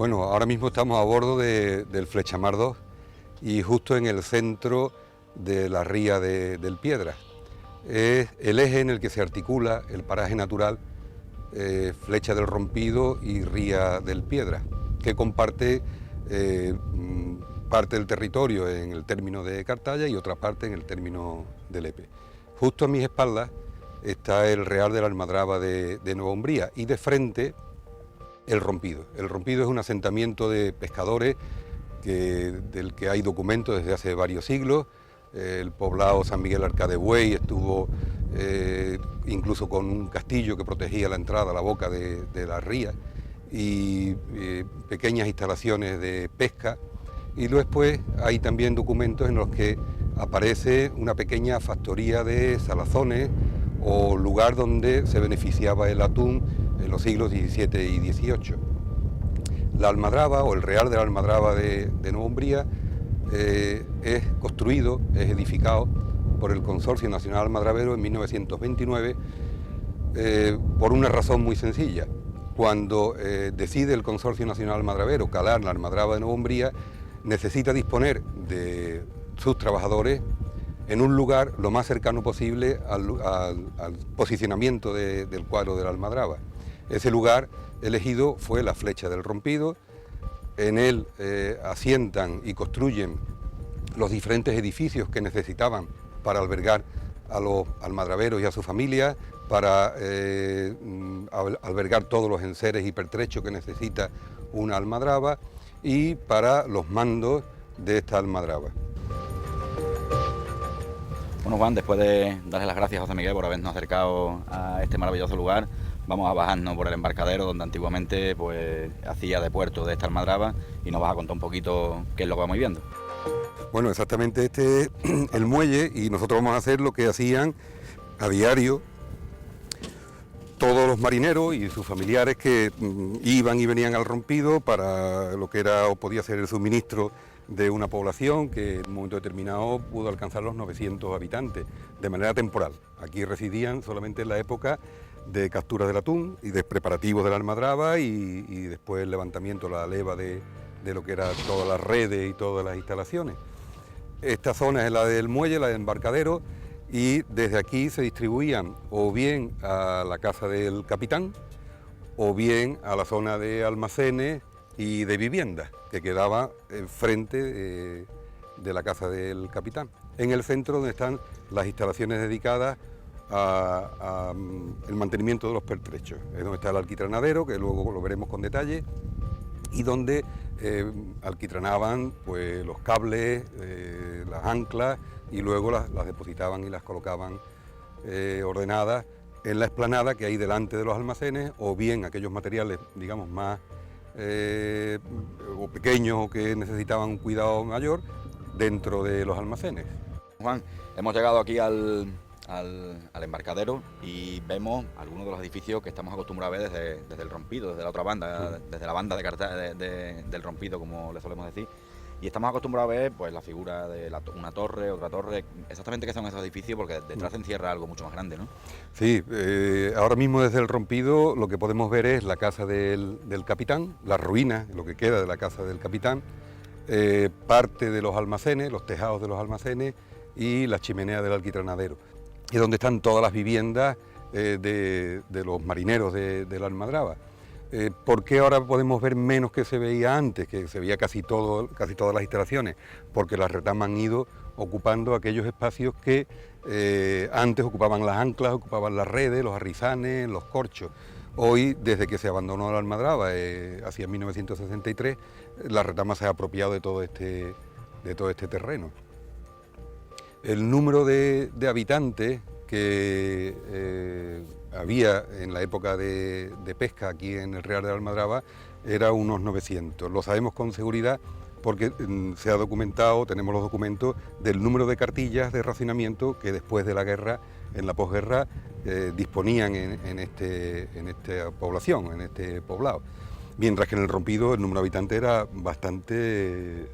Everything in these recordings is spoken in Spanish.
Bueno, ahora mismo estamos a bordo del Flechamar 2 y justo en el centro de la ría del Piedra. Es el eje en el que se articula el paraje natural Flecha del Rompido y Ría del Piedra, que comparte parte del territorio en el término de Cartaya y otra parte en el término de Lepe. Justo a mis espaldas está el Real de la Almadraba de Nueva Umbría y de frente el Rompido. El Rompido es un asentamiento de pescadores del que hay documentos desde hace varios siglos. El poblado San Miguel Arcadebuey estuvo incluso con un castillo que protegía la entrada, la boca de la ría, y pequeñas instalaciones de pesca. Y luego después hay también documentos en los que aparece una pequeña factoría de salazones o lugar donde se beneficiaba el atún en los siglos XVII y XVIII. La Almadraba o el Real de la Almadraba de Nueva Umbría es construido, es edificado por el Consorcio Nacional Almadravero en 1929 por una razón muy sencilla. Cuando decide el Consorcio Nacional Almadravero calar la Almadraba de Nueva Umbría, necesita disponer de sus trabajadores en un lugar lo más cercano posible al posicionamiento del cuadro de la Almadraba. Ese lugar elegido fue la Flecha del Rompido. En él asientan y construyen los diferentes edificios que necesitaban para albergar a los almadraveros y a su familia, para albergar todos los enseres y pertrechos que necesita una almadraba y para los mandos de esta almadraba. Bueno, Juan, después de darle las gracias a José Miguel por habernos acercado a este maravilloso lugar, vamos a bajarnos por el embarcadero donde antiguamente pues hacía de puerto de esta almadraba y nos vas a contar un poquito qué es lo que vamos viendo. Bueno, exactamente este es el muelle y nosotros vamos a hacer lo que hacían a diario todos los marineros y sus familiares que iban y venían al Rompido para lo que era o podía ser el suministro de una población que en un momento determinado pudo alcanzar los 900 habitantes de manera temporal. Aquí residían solamente en la época de capturas del atún y de preparativos de la almadraba y después el levantamiento, la leva de lo que era todas las redes y todas las instalaciones. Esta zona es la del muelle, la del embarcadero, y desde aquí se distribuían o bien a la casa del capitán o bien a la zona de almacenes y de viviendas que quedaba enfrente de la casa del capitán. En el centro donde están las instalaciones dedicadas al mantenimiento de los pertrechos. Es donde está el alquitranadero, que luego lo veremos con detalle, y donde alquitranaban pues, los cables, las anclas, y luego las depositaban y las colocaban ordenadas en la explanada que hay delante de los almacenes, o bien aquellos materiales, digamos, más o pequeños o que necesitaban un cuidado mayor dentro de los almacenes. Juan, hemos llegado aquí al embarcadero y vemos algunos de los edificios que estamos acostumbrados a ver desde el Rompido, desde la otra banda, desde la banda del Rompido, como le solemos decir. Y estamos acostumbrados a ver pues, la figura de una torre, otra torre. Exactamente qué son esos edificios, porque detrás se encierra algo mucho más grande, ¿no? Sí, ahora mismo desde el Rompido lo que podemos ver es la casa del capitán, las ruinas, lo que queda de la casa del capitán, parte de los almacenes, los tejados de los almacenes y la chimenea del alquitranadero. Y donde están todas las viviendas de los marineros de la almadraba. ¿Por qué ahora podemos ver menos que se veía antes, que se veía casi todas las instalaciones? Porque las retamas han ido ocupando aquellos espacios que antes ocupaban las anclas, ocupaban las redes, los arrizanes, los corchos. Hoy, desde que se abandonó la almadraba, hacia 1963, la retama se ha apropiado de todo este terreno. El número de habitantes que había en la época de pesca aquí en el Real de la Almadraba era unos 900. Lo sabemos con seguridad porque se ha documentado, tenemos los documentos del número de cartillas de racionamiento que después de la guerra, en la posguerra, disponían en esta población, en este poblado. Mientras que en el Rompido el número de habitantes era bastante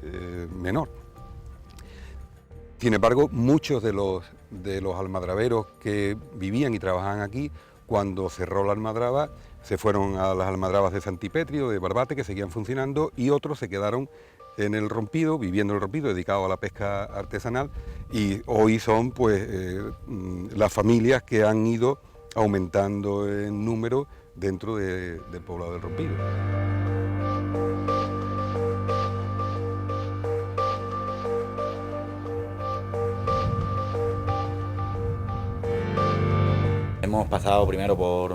menor. Sin embargo, muchos de los almadraveros que vivían y trabajaban aquí Cuando cerró la almadraba, se fueron a las almadrabas de Santipetrio, de Barbate, que seguían funcionando, y otros se quedaron en el Rompido, viviendo en el Rompido, dedicado a la pesca artesanal, y hoy son pues las familias que han ido aumentando en número dentro del poblado del Rompido. Hemos pasado primero por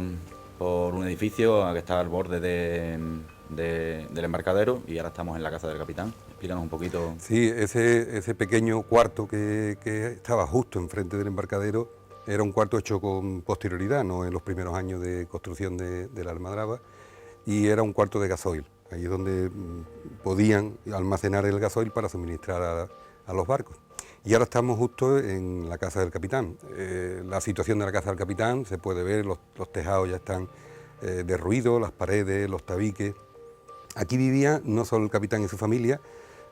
un edificio que está al borde del embarcadero y ahora estamos en la casa del capitán. Explícanos un poquito. Sí, ese pequeño cuarto que estaba justo enfrente del embarcadero era un cuarto hecho con posterioridad, no en los primeros años de construcción de la almadraba, y era un cuarto de gasoil. Ahí es donde podían almacenar el gasoil para suministrar a los barcos. Y ahora estamos justo en la casa del capitán. La situación de la casa del capitán se puede ver, los tejados ya están derruidos, las paredes, los tabiques. Aquí vivía no solo el capitán y su familia,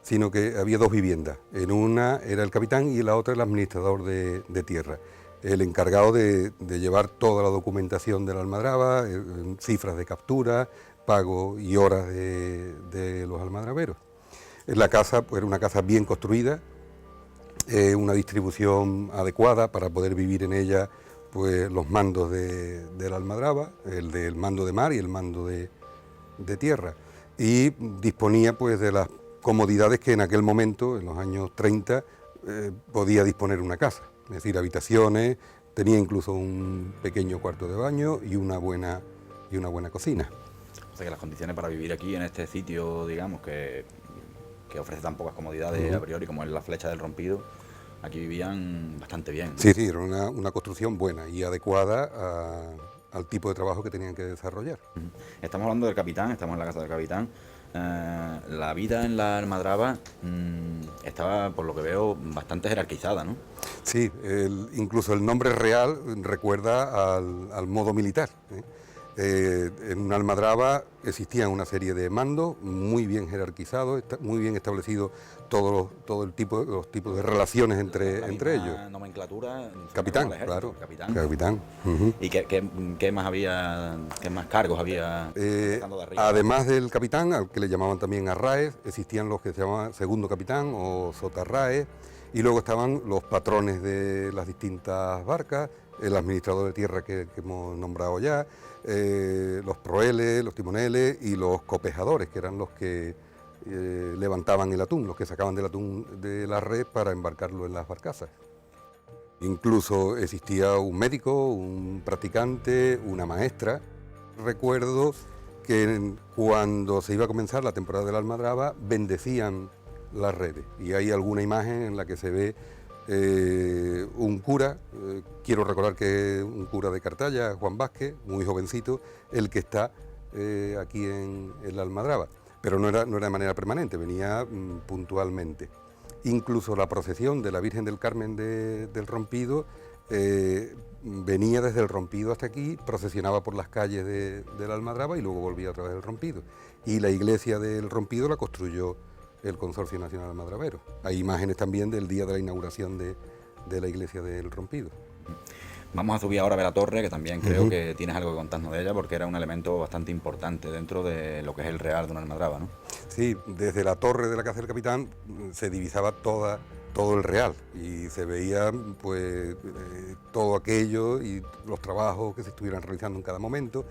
sino que había dos viviendas. En una era el capitán y en la otra el administrador de tierra, el encargado de llevar toda la documentación de la almadraba, cifras de captura, pago y horas de los almadraberos. La casa pues, era una casa bien construida, una distribución adecuada para poder vivir en ella pues, los mandos de la almadraba, el del mando de mar y el mando de tierra, y disponía pues, de las comodidades que en aquel momento, en los años 30, podía disponer una casa, es decir, habitaciones, tenía incluso un pequeño cuarto de baño y una buena cocina. O sea que las condiciones para vivir aquí en este sitio, digamos, que ofrece tan pocas comodidades a priori como es la Flecha del Rompido, aquí vivían bastante bien, ¿no? Sí, era una construcción buena y adecuada al tipo de trabajo que tenían que desarrollar. Estamos hablando del capitán, estamos en la casa del capitán. La vida en la almadraba estaba, por lo que veo, bastante jerarquizada, ¿no? Sí, incluso el nombre real recuerda al modo militar, ¿eh? En una almadraba existían una serie de mandos muy bien jerarquizados, muy bien establecidos los tipos de relaciones entre ellos. Nomenclatura. Capitán, claro. Capitán. ¿Y qué más había, qué más cargos había? Además del capitán, al que le llamaban también arraes, existían los que se llamaban segundo capitán o sotarraes, y luego estaban los patrones de las distintas barcas, el administrador de tierra que hemos nombrado ya, los proeles, los timoneles y los copejadores, que eran los que levantaban el atún, los que sacaban del atún de la red para embarcarlo en las barcazas. Incluso existía un médico, un practicante, una maestra. Recuerdo que cuando se iba a comenzar la temporada de la almadraba bendecían las redes, y hay alguna imagen en la que se ve un cura, quiero recordar que es un cura de Cartaya, Juan Vázquez, muy jovencito, el que está aquí en la almadraba, pero no era de manera permanente, venía puntualmente. Incluso la procesión de la Virgen del Carmen del Rompido venía desde el Rompido hasta aquí, procesionaba por las calles de la almadraba y luego volvía a través del Rompido. Y la iglesia del Rompido la construyó el Consorcio Nacional Almadravero. Hay imágenes también del día de la inauguración de la iglesia del Rompido. Vamos a subir ahora a ver la torre, que también creo que tienes algo que contarnos de ella, porque era un elemento bastante importante dentro de lo que es el real de una almadraba, ¿no? Sí, desde la torre de la casa del capitán se divisaba todo el real y se veía pues todo aquello y los trabajos que se estuvieran realizando en cada momento,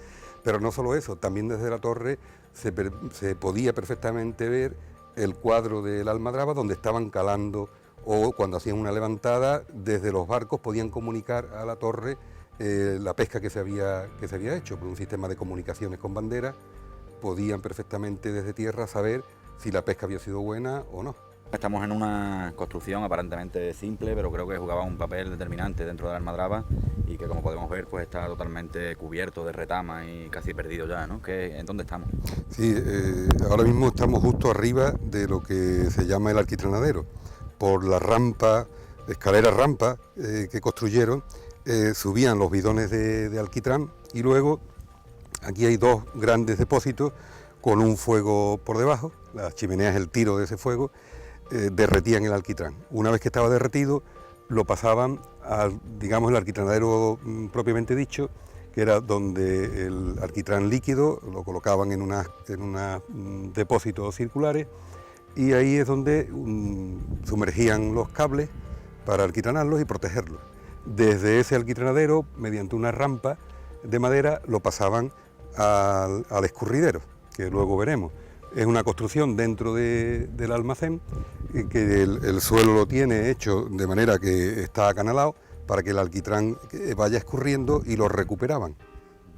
pero no solo eso, también desde la torre se podía perfectamente ver el cuadro de la almadraba donde estaban calando, o cuando hacían una levantada desde los barcos podían comunicar a la torre la pesca que se había hecho por un sistema de comunicaciones con bandera. Podían perfectamente desde tierra saber si la pesca había sido buena o no. Estamos en una construcción aparentemente simple, pero creo que jugaba un papel determinante dentro de la almadraba y que, como podemos ver, pues está totalmente cubierto de retama y casi perdido ya, ¿no? ¿En dónde estamos? Sí, ahora mismo estamos justo arriba de lo que se llama el alquitranadero. Por la rampa, escalera rampa que construyeron, subían los bidones de alquitrán y luego aquí hay dos grandes depósitos con un fuego por debajo, las chimeneas, el tiro de ese fuego, derretían el alquitrán. Una vez que estaba derretido, lo pasaban al, digamos, el alquitranadero propiamente dicho, que era donde el alquitrán líquido lo colocaban en unos depósitos circulares, y ahí es donde sumergían los cables para alquitranarlos y protegerlos. Desde ese alquitranadero, mediante una rampa de madera, lo pasaban al escurridero, que luego veremos. Es una construcción dentro del almacén, que el suelo lo tiene hecho de manera que está acanalado para que el alquitrán vaya escurriendo, y lo recuperaban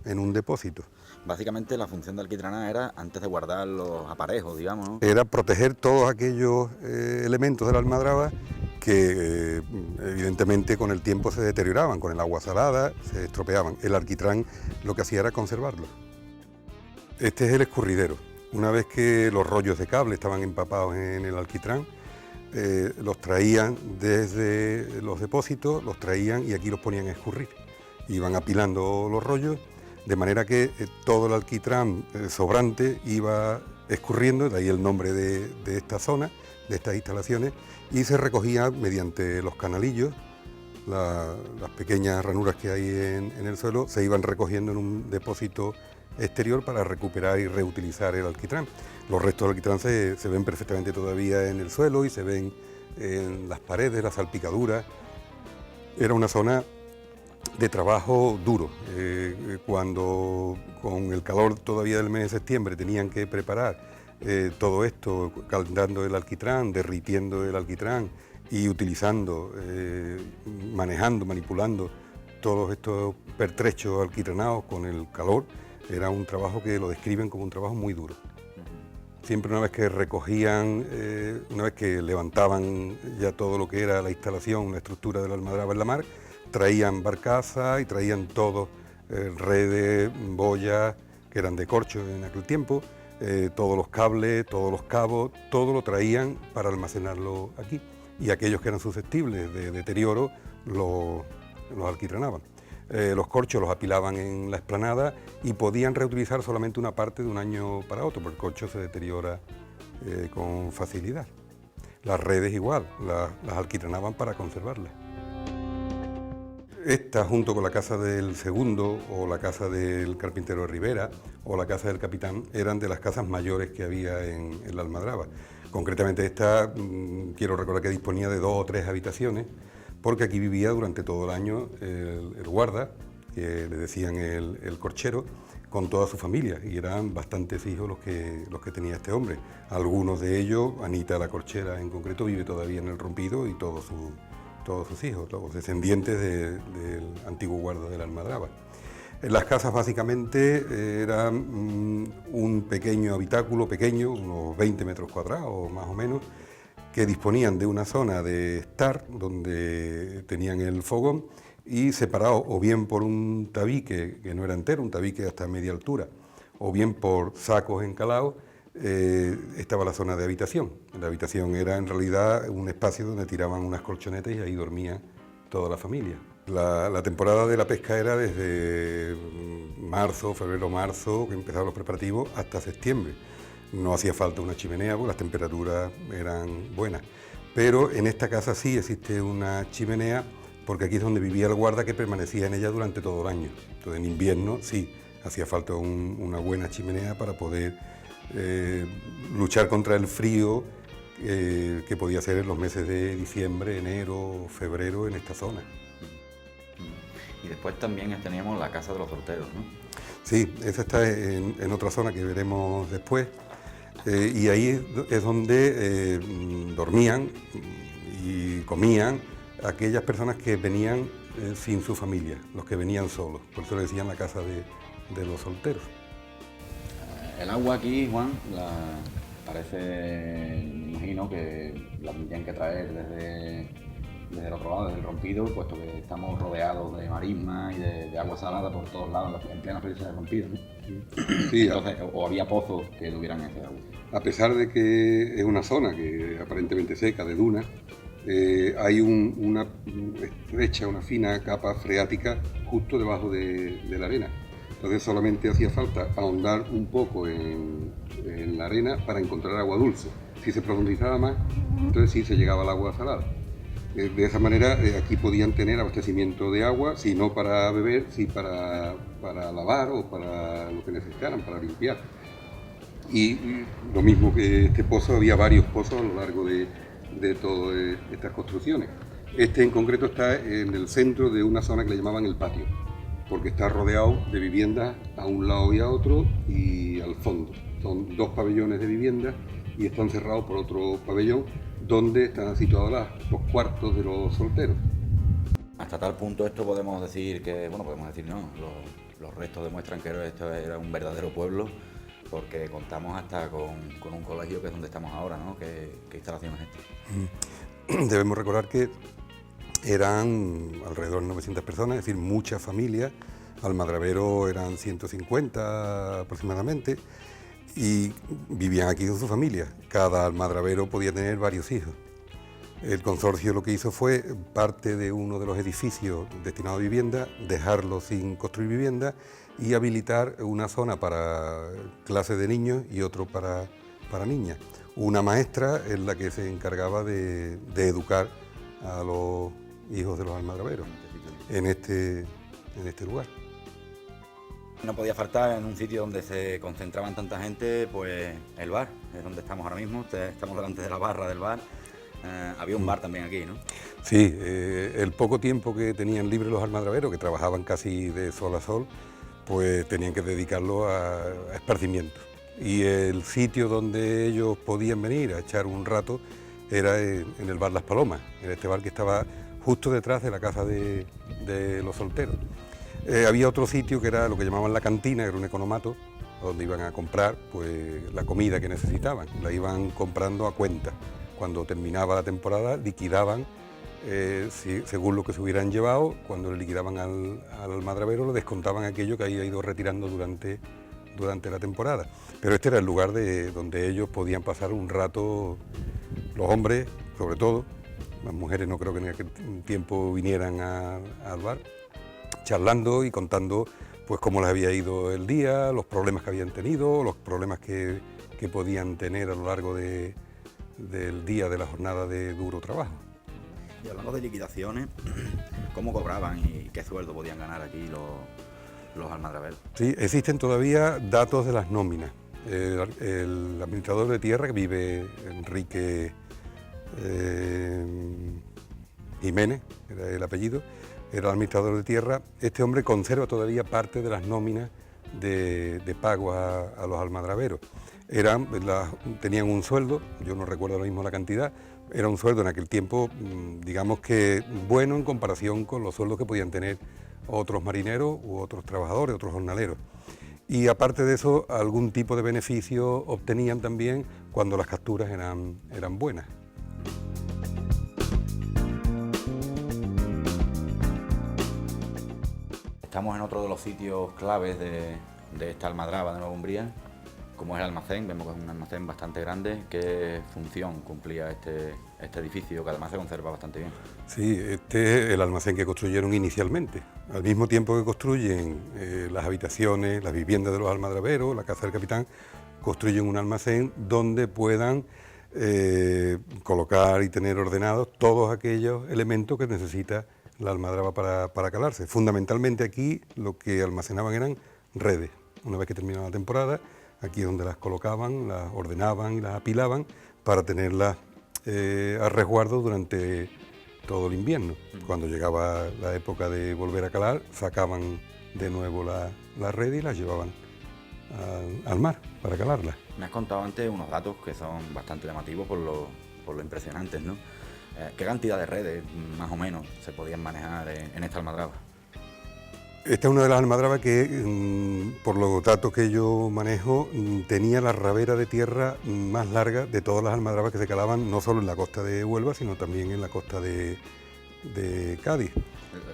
en un depósito. Básicamente la función de alquitranar era antes de guardar los aparejos, digamos, ¿no? Era proteger todos aquellos elementos de la almadraba que evidentemente con el tiempo se deterioraban, con el agua salada se estropeaban. El alquitrán lo que hacía era conservarlos. Este es el escurridero. Una vez que los rollos de cable estaban empapados en el alquitrán, los traían desde los depósitos, los traían y aquí los ponían a escurrir. Iban apilando los rollos, de manera que todo el alquitrán sobrante iba escurriendo, de ahí el nombre de esta zona, de estas instalaciones, y se recogía mediante los canalillos. Las pequeñas ranuras que hay en el suelo se iban recogiendo en un depósito exterior para recuperar y reutilizar el alquitrán. Los restos del alquitrán se ven perfectamente todavía en el suelo y se ven en las paredes, las salpicaduras. Era una zona de trabajo duro. Cuando con el calor todavía del mes de septiembre tenían que preparar todo esto, calentando el alquitrán, derritiendo el alquitrán y utilizando, manejando, manipulando todos estos pertrechos alquitranados con el calor, era un trabajo que lo describen como un trabajo muy duro. Siempre una vez que recogían, una vez que levantaban ya todo lo que era la instalación, la estructura de la almadraba en la mar, traían barcazas y traían todo, redes, boyas, que eran de corcho en aquel tiempo, todos los cables, todos los cabos, todo lo traían para almacenarlo aquí. Y aquellos que eran susceptibles de deterioro los alquitranaban. Los corchos los apilaban en la explanada y podían reutilizar solamente una parte de un año para otro, porque el corcho se deteriora con facilidad. Las redes igual, las alquitranaban para conservarlas. Esta, junto con la casa del segundo, o la casa del carpintero de Rivera, o la casa del capitán, eran de las casas mayores que había en la almadraba. Concretamente esta, quiero recordar que disponía de 2 o 3 habitaciones, porque aquí vivía durante todo el año el guarda, que le decían el corchero, con toda su familia, y eran bastantes hijos los que tenía este hombre. Algunos de ellos, Anita la corchera en concreto, vive todavía en el Rompido, y todos sus hijos, los descendientes del antiguo guarda de la almadraba. Las casas básicamente eran un pequeño habitáculo, pequeño, unos 20 metros cuadrados más o menos, que disponían de una zona de estar donde tenían el fogón, y separado o bien por un tabique que no era entero, un tabique hasta media altura, o bien por sacos encalados, estaba la zona de habitación. La habitación era en realidad un espacio donde tiraban unas colchonetas y ahí dormía toda la familia. La temporada de la pesca era desde marzo, febrero-marzo, que empezaban los preparativos, hasta septiembre. No hacía falta una chimenea porque las temperaturas eran buenas. Pero en esta casa sí existe una chimenea, porque aquí es donde vivía el guarda, que permanecía en ella durante todo el año. Entonces en invierno sí hacía falta una buena chimenea para poder luchar contra el frío que podía ser en los meses de diciembre, enero, febrero en esta zona. Y después también teníamos la casa de los solteros, ¿no? Sí, esa está en otra zona que veremos después, y ahí es donde dormían y comían aquellas personas que venían sin su familia, los que venían solos, por eso le decían la casa de los solteros. El agua aquí, Juan, parece, me imagino que la tendrían que traer desde el otro lado, desde el Rompido, puesto que estamos rodeados de marisma y de agua salada por todos lados, en plena provincia del Rompido, ¿no? Sí. Entonces, o había pozos que tuvieran ese agua. A pesar de que es una zona que aparentemente seca, de dunas, hay una estrecha, una fina capa freática justo debajo de la arena. Entonces solamente hacía falta ahondar un poco en la arena para encontrar agua dulce. Si se profundizaba más, entonces sí se llegaba al agua salada. De esa manera aquí podían tener abastecimiento de agua, si no para beber, si para lavar o para lo que necesitaran, para limpiar. Y lo mismo que este pozo, había varios pozos a lo largo de todas estas construcciones. Este en concreto está en el centro de una zona que le llamaban el patio, porque está rodeado de viviendas a un lado y a otro y al fondo. Son 2 pabellones de viviendas y están cerrados por otro pabellón donde están situados los cuartos de los solteros. Hasta tal punto esto podemos decir que, bueno, podemos decir no, los restos demuestran que esto era un verdadero pueblo, porque contamos hasta con un colegio, que es donde estamos ahora, ¿no? ¿Qué instalación es esta? Debemos recordar que eran alrededor de 900 personas, es decir, muchas familias. Almadravero eran 150 aproximadamente y vivían aquí con su familia. Cada almadravero podía tener varios hijos. El consorcio lo que hizo fue parte de uno de los edificios destinados a vivienda, dejarlo sin construir vivienda y habilitar una zona para clases de niños y otro para niñas. Una maestra es la que se encargaba de educar a los hijos de los almadraveros en este lugar. No podía faltar en un sitio donde se concentraban tanta gente, pues el bar, es donde estamos ahora mismo, estamos delante de la barra del bar. Había un bar también aquí, ¿no? Sí, el poco tiempo que tenían libre los almadraveros, que trabajaban casi de sol a sol, pues tenían que dedicarlo a esparcimiento. Y el sitio donde ellos podían venir a echar un rato era en el bar Las Palomas, en este bar que estaba justo detrás de la casa de los solteros. Había otro sitio que era lo que llamaban la cantina, era un economato, donde iban a comprar pues, la comida que necesitaban, la iban comprando a cuenta. Cuando terminaba la temporada liquidaban según lo que se hubieran llevado. Cuando le liquidaban al almadravero le descontaban aquello que había ido retirando durante la temporada. Pero este era el lugar donde ellos podían pasar un rato, los hombres sobre todo, las mujeres no creo que en aquel tiempo vinieran al bar, charlando y contando pues cómo les había ido el día, los problemas que habían tenido, los problemas que podían tener a lo largo del día, de la jornada de duro trabajo. Y hablando de liquidaciones, ¿cómo cobraban y qué sueldo podían ganar aquí los almadraveros? Sí, existen todavía datos de las nóminas. El administrador de tierra, que vive Enrique Jiménez, era el apellido, era el administrador de tierra. Este hombre conserva todavía parte de las nóminas de pago a los almadraveros. Tenían un sueldo, yo no recuerdo ahora mismo la cantidad, era un sueldo en aquel tiempo, digamos que bueno en comparación con los sueldos que podían tener otros marineros u otros trabajadores, otros jornaleros. Y aparte de eso, algún tipo de beneficio obtenían también cuando las capturas eran buenas. Estamos en otro de los sitios claves de esta almadraba de Nueva Umbría, como es el almacén. Vemos que es un almacén bastante grande. ¿Qué función cumplía este edificio, que además se conserva bastante bien? Sí, este es el almacén que construyeron inicialmente. Al mismo tiempo que construyen las habitaciones, las viviendas de los almadraveros, la casa del capitán, construyen un almacén donde puedan colocar y tener ordenados todos aquellos elementos que necesita la almadraba para calarse. Fundamentalmente aquí lo que almacenaban eran redes. Una vez que terminaba la temporada, aquí es donde las colocaban, las ordenaban y las apilaban para tenerlas a resguardo durante todo el invierno. Cuando llegaba la época de volver a calar, sacaban de nuevo la red y las llevaban al mar para calarlas. Me has contado antes unos datos que son bastante llamativos por lo impresionantes, ¿no? ¿Qué cantidad de redes, más o menos, se podían manejar en esta almadraba? Esta es una de las almadrabas que, por los datos que yo manejo, tenía la rabera de tierra más larga de todas las almadrabas que se calaban, no solo en la costa de Huelva, sino también en la costa de Cádiz.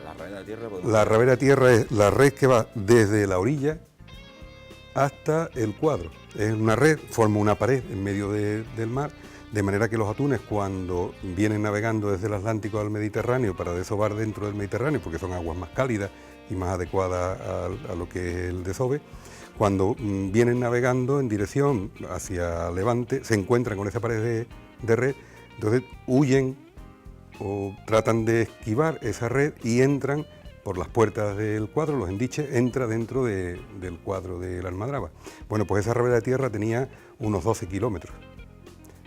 ¿La rabera de tierra? La rabera de tierra es la red que va desde la orilla hasta el cuadro. Es una red, forma una pared en medio del mar, de manera que los atunes, cuando vienen navegando desde el Atlántico al Mediterráneo para desovar dentro del Mediterráneo, porque son aguas más cálidas y más adecuadas a lo que es el desove, cuando vienen navegando en dirección hacia Levante, se encuentran con esa pared de red, entonces huyen o tratan de esquivar esa red y entran por las puertas del cuadro, los endiches, entra dentro del cuadro de la almadraba. Bueno, pues esa rabera de tierra tenía unos 12 kilómetros.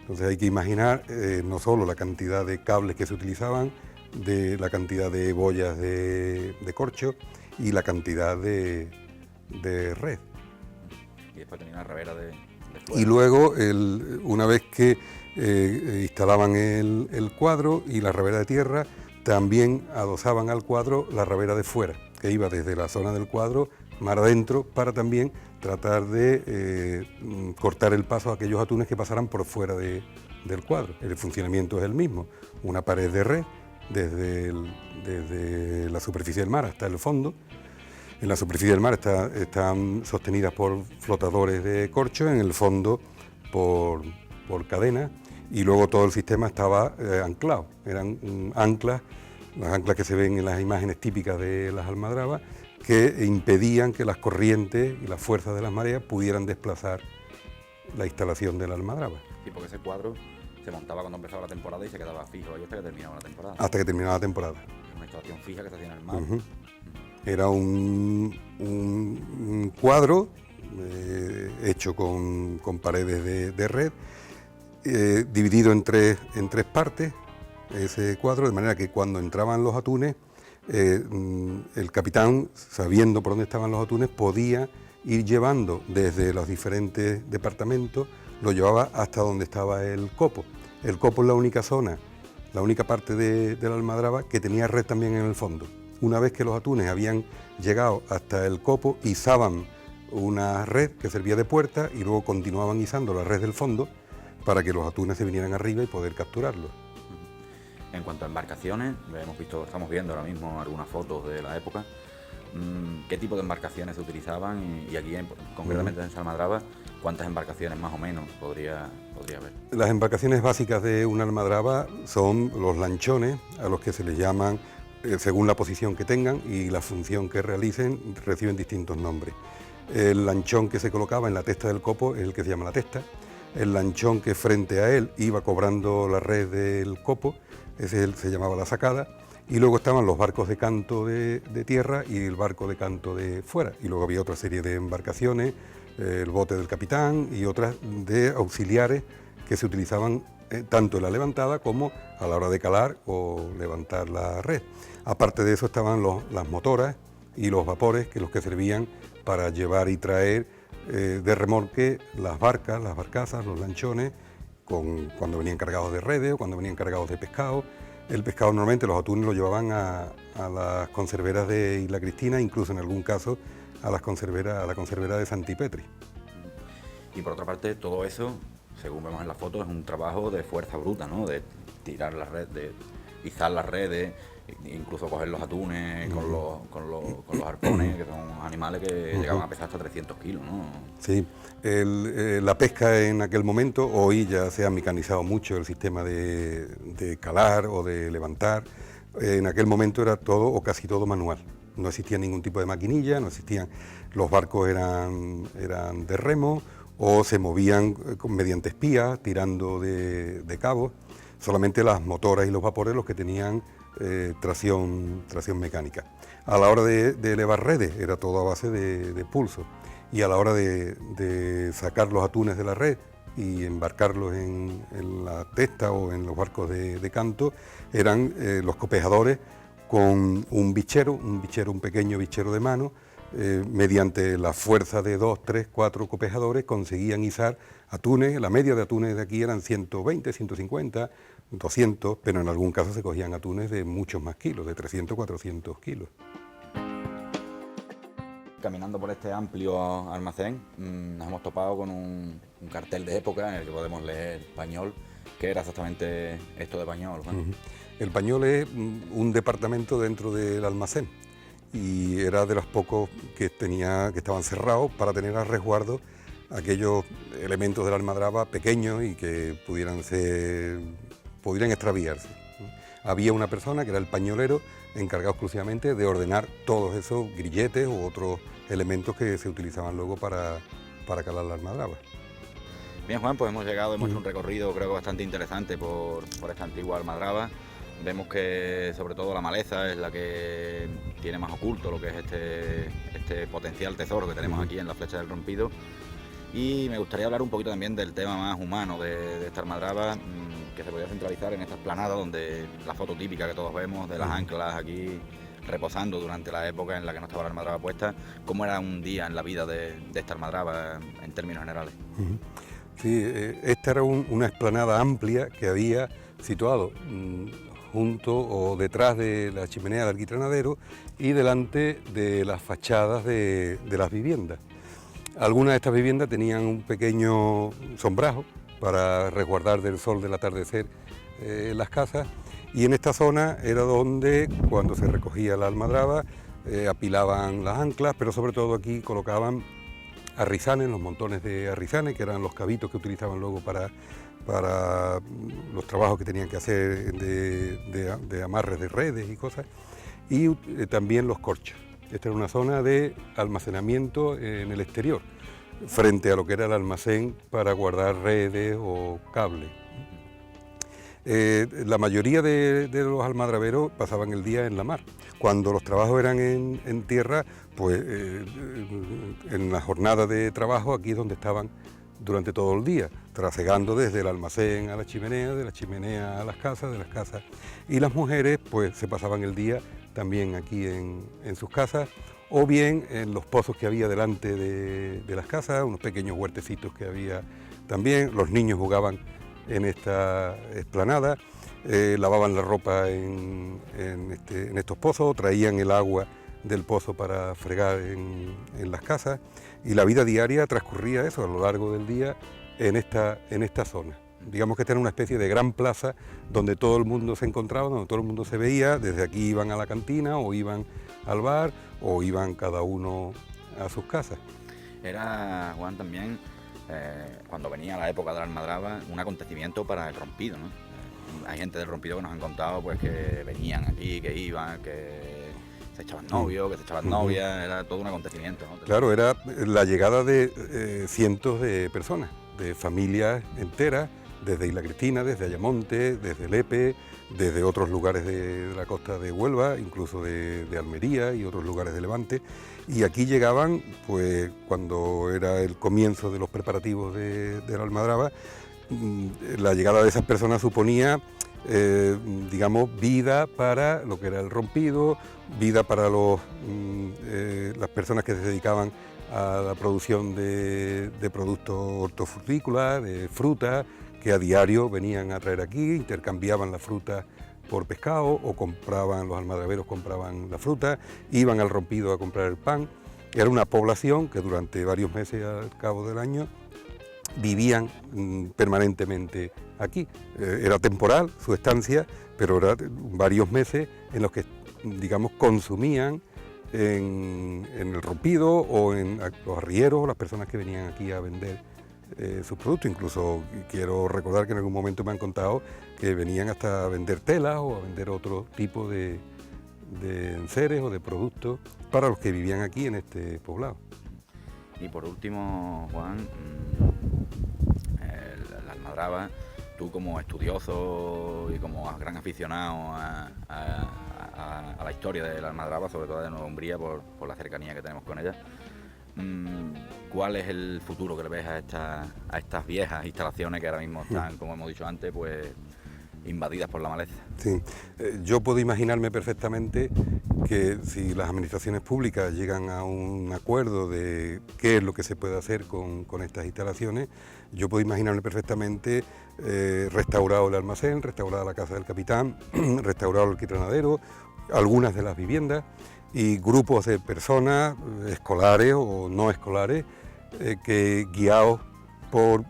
Entonces hay que imaginar no solo la cantidad de cables que se utilizaban, de la cantidad de boyas de corcho y la cantidad de red. Y después tenía una rabera de y luego, una vez que instalaban el cuadro y la rabera de tierra, también adosaban al cuadro la rabera de fuera, que iba desde la zona del cuadro mar adentro, para también tratar de cortar el paso a aquellos atunes que pasaran por fuera del cuadro. El funcionamiento es el mismo, una pared de red desde la superficie del mar hasta el fondo. En la superficie del mar están sostenidas por flotadores de corcho, en el fondo por cadenas, y luego todo el sistema estaba anclado. Eran anclas, las anclas que se ven en las imágenes típicas de las almadrabas, que impedían que las corrientes y las fuerzas de las mareas pudieran desplazar la instalación de la almadraba. Sí, porque ese cuadro se montaba cuando empezaba la temporada y se quedaba fijo ahí hasta que terminaba la temporada. Hasta que terminaba la temporada. Una instalación fija que se hacía en el mar. Era un cuadro hecho con paredes de red, dividido en tres partes, ese cuadro, de manera que cuando entraban los atunes, el capitán, sabiendo por dónde estaban los atunes, podía ir llevando desde los diferentes departamentos, lo llevaba hasta donde estaba el copo. El copo es la única zona, la única parte de la almadraba que tenía red también en el fondo. Una vez que los atunes habían llegado hasta el copo, izaban una red que servía de puerta y luego continuaban izando la red del fondo para que los atunes se vinieran arriba y poder capturarlos. En cuanto a embarcaciones, estamos viendo ahora mismo algunas fotos de la época. ¿Qué tipo de embarcaciones se utilizaban? Y aquí, concretamente en Almadraba, ¿cuántas embarcaciones más o menos podría haber? Las embarcaciones básicas de una almadraba son los lanchones, a los que se les llaman, según la posición que tengan y la función que realicen, reciben distintos nombres. El lanchón que se colocaba en la testa del copo es el que se llama la testa. El lanchón que frente a él iba cobrando la red del copo, ese se llamaba la sacada. Y luego estaban los barcos de canto de tierra y el barco de canto de fuera. Y luego había otra serie de embarcaciones, el bote del capitán y otras de auxiliares que se utilizaban tanto en la levantada como a la hora de calar o levantar la red. Aparte de eso estaban las motoras y los vapores, que los que servían para llevar y traer de remolque las barcas, las barcazas, los lanchones, cuando venían cargados de redes o cuando venían cargados de pescado. El pescado normalmente, los atunes lo llevaban a las conserveras de Isla Cristina, incluso en algún caso a la conservera de Santipetri. Y por otra parte, todo eso, según vemos en las fotos, es un trabajo de fuerza bruta, ¿no? De tirar la red, de izar las redes, incluso coger los atunes con los arpones, que son animales que llegaban a pesar hasta 300 kilos, ¿no? Sí, la pesca en aquel momento, hoy ya se ha mecanizado mucho el sistema de calar o de levantar. En aquel momento era todo o casi todo manual. No existía ningún tipo de maquinilla, no existían, los barcos eran de remo o se movían mediante espías, tirando de cabos. Solamente las motoras y los vapores los que tenían tracción mecánica. A la hora de elevar redes era todo a base de pulso, y a la hora de sacar los atunes de la red y embarcarlos en la testa o en los barcos de canto, eran los copejadores con un pequeño bichero de mano. Mediante la fuerza de 2, 3, 4 copejadores conseguían izar atunes. La media de atunes de aquí eran 120, 150, 200, pero en algún caso se cogían atunes de muchos más kilos, de 300, 400 kilos. Caminando por este amplio almacén, nos hemos topado con un cartel de época en el que podemos leer Pañol. ¿Qué era exactamente esto de Pañol, Juan? El Pañol es un departamento dentro del almacén y era de los pocos que estaban cerrados para tener a resguardo aquellos elementos de la almadraba pequeños y que pudieran extraviarse. Había una persona que era el pañolero, encargado exclusivamente de ordenar todos esos grilletes u otros elementos que se utilizaban luego para calar la almadraba. Bien, Juan, pues hemos hecho un recorrido creo que bastante interesante por esta antigua almadraba. vemos que sobre todo la maleza es la que tiene más oculto lo que es este potencial tesoro que tenemos aquí en la Flecha del Rompido. Y me gustaría hablar un poquito también del tema más humano de esta almadraba, que se podría centralizar en esta explanada donde la foto típica que todos vemos de las anclas aquí reposando durante la época en la que no estaba la almadraba puesta. ¿Cómo era un día en la vida de esta almadraba en términos generales? Sí, esta era una explanada amplia que había situado junto o detrás de la chimenea del alquitranadero y delante de las fachadas de las viviendas. Algunas de estas viviendas tenían un pequeño sombrajo para resguardar del sol del atardecer las casas, y en esta zona era donde, cuando se recogía la almadraba, apilaban las anclas, pero sobre todo aquí colocaban arrizanes, los montones de arrizanes, que eran los cabitos que utilizaban luego para los trabajos que tenían que hacer de amarres de redes y cosas, y también los corchos. Esta era una zona de almacenamiento en el exterior, frente a lo que era el almacén para guardar redes o cables. La mayoría de los almadraberos pasaban el día en la mar. Cuando los trabajos eran en tierra, pues en la jornada de trabajo aquí es donde estaban durante todo el día, trasegando desde el almacén a la chimenea, de la chimenea a las casas, de las casas. Y las mujeres pues se pasaban el día también aquí en sus casas, o bien en los pozos que había delante de las casas, unos pequeños huertecitos que había también. Los niños jugaban en esta explanada, lavaban la ropa en estos pozos, traían el agua del pozo para fregar en las casas, y la vida diaria transcurría eso a lo largo del día en esta zona. Digamos que esta era una especie de gran plaza donde todo el mundo se encontraba, donde todo el mundo se veía. Desde aquí iban a la cantina o iban al bar o iban cada uno a sus casas. Era, Juan, también cuando venía la época de la almadraba, un acontecimiento para el rompido, ¿no? Hay gente del rompido que nos han contado pues que venían aquí, que iban, que se echaban novios, que se echaban novias, era todo un acontecimiento, ¿no? Claro, era la llegada de cientos de personas, de familias enteras, desde Isla Cristina, desde Ayamonte, desde Lepe, desde otros lugares de la costa de Huelva, incluso de Almería y otros lugares de Levante. Y aquí llegaban, pues cuando era el comienzo de los preparativos de la almadraba, la llegada de esas personas suponía, digamos, vida para lo que era el rompido, vida para las personas que se dedicaban a la producción de productos hortofrutícolas, de fruta, que a diario venían a traer aquí, intercambiaban la fruta por pescado, o compraban, los almadraberos compraban la fruta, iban al rompido a comprar el pan. Era una población que durante varios meses al cabo del año vivían permanentemente aquí. Era temporal su estancia, pero era varios meses en los que, digamos, consumían en el rompido o en los arrieros, las personas que venían aquí a vender sus productos. Incluso quiero recordar que en algún momento me han contado que venían hasta a vender telas o a vender otro tipo de enseres o de productos para los que vivían aquí en este poblado. Y por último, Juan, la almadraba, tú como estudioso y como gran aficionado a la historia de la almadraba, sobre todo de Nueva Umbría, por la cercanía que tenemos con ella, ¿cuál es el futuro que le ves a estas viejas instalaciones que ahora mismo están, como hemos dicho antes, pues invadidas por la maleza? Sí, yo puedo imaginarme perfectamente que si las administraciones públicas llegan a un acuerdo de qué es lo que se puede hacer con estas instalaciones, yo puedo imaginarme perfectamente restaurado el almacén, restaurada la casa del capitán, restaurado el alquitranadero, algunas de las viviendas, y grupos de personas, escolares o no escolares, que guiados por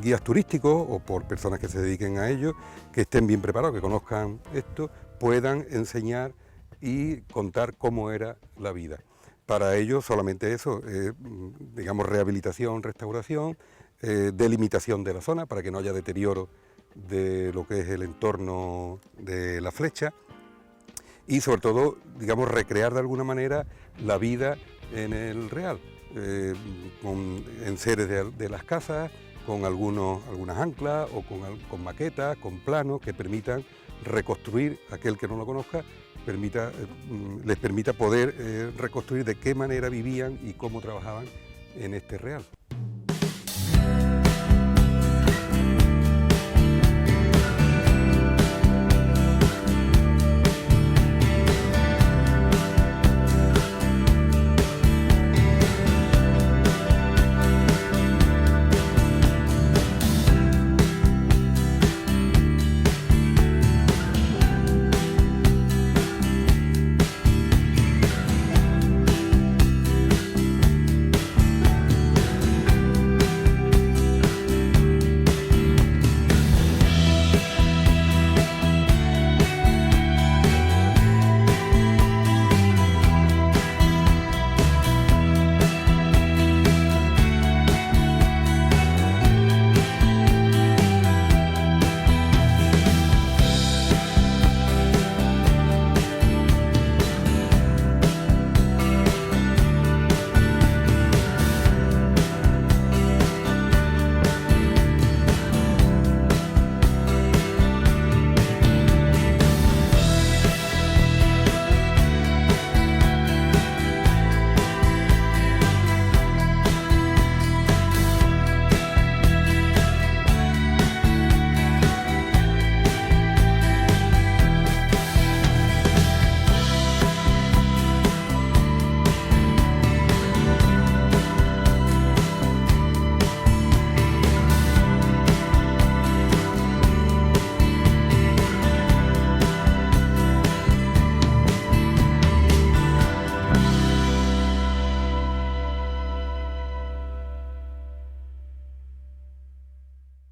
guías turísticos o por personas que se dediquen a ello, que estén bien preparados, que conozcan esto, puedan enseñar y contar cómo era la vida. Para ello solamente eso, digamos, rehabilitación, restauración, delimitación de la zona para que no haya deterioro de lo que es el entorno de la Flecha, y sobre todo, digamos, recrear de alguna manera la vida en el Real, con enseres de las casas, con algunas anclas o con maquetas, con planos que permitan reconstruir, aquel que no lo conozca, les permita poder reconstruir de qué manera vivían y cómo trabajaban en este real.